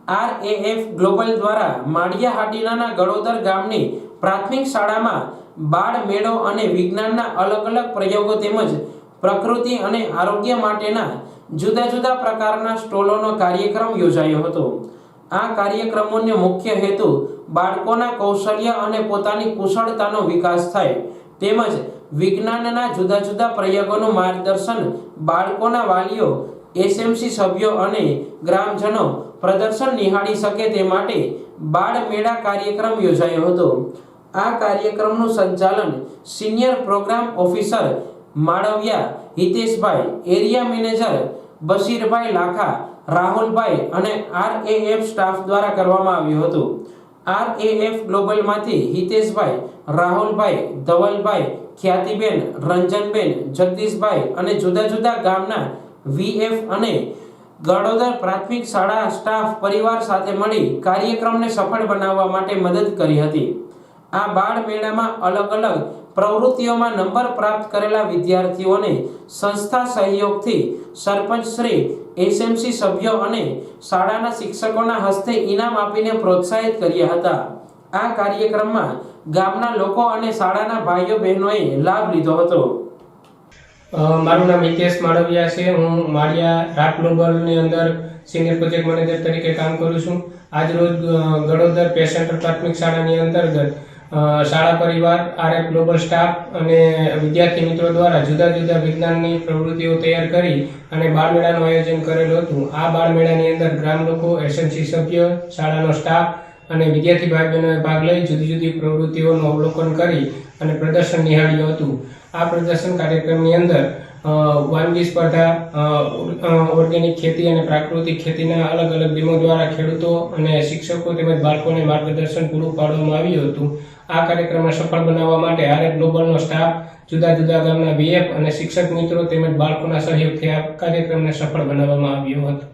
RAF global દ્વારા માળિયા હાટીનાના ગળોદર ગામની પ્રાથમિક શાળામાં બાળ મેળો અને વિજ્ઞાનના અલગ અલગ પ્રયોગો તેમજ પ્રકૃતિ અને આરોગ્ય માટેના જુદા જુદા પ્રકારના સ્ટોલોનો કાર્યક્રમ યોજાયો હતો। આ કાર્યક્રમોનો મુખ્ય હેતુ બાળકોના કૌશલ્ય અને પોતાની કુશળતાનો વિકાસ થાય તેમજ વિજ્ઞાનના જુદા જુદા પ્રયોગોનું માર્ગદર્શન બાળકોના વાલીઓ, SMC સભ્યો અને ગ્રામજનો પ્રદર્શન નિહાળી શકે તે માટે બાળ મેળા કાર્યક્રમ યોજાયો હતો। આ કાર્યક્રમનું સંચાલન સિનિયર પ્રોગ્રામ ઓફિસર માળવિયા હિતેશભાઈ, એરિયા મેનેજર બશીરભાઈ લાખા, રાહુલભાઈ અને RAF સ્ટાફ દ્વારા કરવામાં આવ્યું હતું। RAF ગ્લોબલમાંથી હિતેશભાઈ, રાહુલભાઈ, ધવલભાઈ, ખ્યાતિબેન, રંજનબેન, જગદીશભાઈ અને જુદા જુદા ગામના VF અને ગળોદર પ્રાથમિક શાળા સ્ટાફ પરિવાર સાથે મળી કાર્યક્રમને સફળ બનાવવા માટે મદદ કરી હતી। આ બાળ મેળામાં અલગ અલગ પ્રવૃત્તિઓમાં નંબર પ્રાપ્ત કરેલા વિદ્યાર્થીઓને સંસ્થા સહયોગથી સરપંચ શ્રી, SMC સભ્યો અને શાળાના શિક્ષકોના હસ્તે ઇનામ આપીને પ્રોત્સાહિત કર્યા હતા। આ કાર્યક્રમમાં ગામના લોકો અને શાળાના ભાઈઓ બહેનોએ લાભ લીધો હતો। મારું નામ હિતેશ માળવિયા છે। હું માળિયા રાટ ગ્લોબલની અંદર સિનિયર પ્રોજેક્ટ મેનેજર તરીકે કામ કરું છું। આજ રોજ ગળોદર પેશન્ટ પ્રાથમિક શાળાની અંતર્ગત શાળા પરિવાર, RAF ગ્લોબલ સ્ટાફ અને વિદ્યાર્થી મિત્રો દ્વારા જુદા જુદા વિજ્ઞાનની પ્રવૃત્તિઓ તૈયાર કરી અને બાળમેળાનું આયોજન કરેલું હતું। આ બાળમેળાની અંદર ગ્રામ લોકો, SMC સભ્ય, શાળાનો સ્ટાફ અને વિદ્યાર્થી ભાઈ બહેનોએ ભાગ લઈ જુદી જુદી પ્રવૃત્તિઓનું અવલોકન કરી અને પ્રદર્શન નિહાળ્યું હતું। આ પ્રદર્શન કાર્યક્રમની અંદર વાનગી સ્પર્ધા, ઓર્ગેનિક ખેતી અને પ્રાકૃતિક ખેતીના અલગ અલગ ટીમો દ્વારા ખેડૂતો અને શિક્ષકો તેમજ બાળકોને માર્ગદર્શન પૂરું પાડવામાં આવ્યું હતું। આ કાર્યક્રમને સફળ બનાવવા માટે RAF ગ્લોબલનો સ્ટાફ, જુદા જુદા ગામના VF અને શિક્ષક મિત્રો તેમજ બાળકોના સહયોગથી આ કાર્યક્રમને સફળ બનાવવામાં આવ્યો હતો।